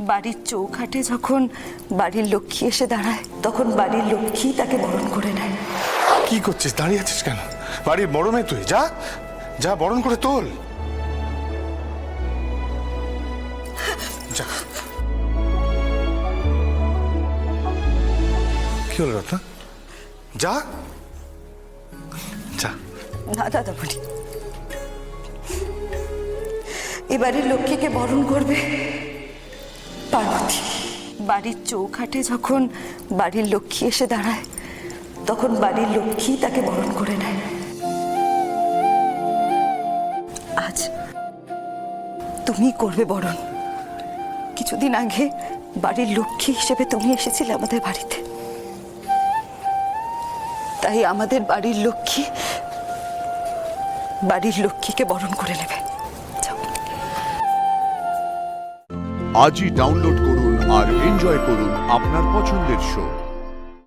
বাড়ির চৌখাটে যখন বাড়ির লক্ষ্মী এসে দাঁড়ায় তখন বাড়ির লক্ষ্মী তাকে বরণ করে নেয়। কি করছিস? দাঁড়িয়ে আছিস কেন? বাড়ির বড় মেয়ে তুই, যা যা বরণ করে তোল। যা। কি হলো রত্না? যা যা। না দাদামণি, এবারে লক্ষ্মীকে বরণ করবে পার্বতী। বাড়ির চৌখাটে যখন বাড়ির লক্ষ্মী এসে দাঁড়ায় তখন বাড়ির লক্ষ্মী তাকে বরণ করে নেয়। আজ তুমি করবে বরণ। কিছুদিন আগে বাড়ির লক্ষ্মী হিসেবে তুমি এসেছিলে আমাদের বাড়িতে, তাই আমাদের বাড়ির লক্ষ্মীকে বরণ করে নেবে। আজই ডাউনলোড করুন আর এনজয় করুন আপনার পছন্দের শো।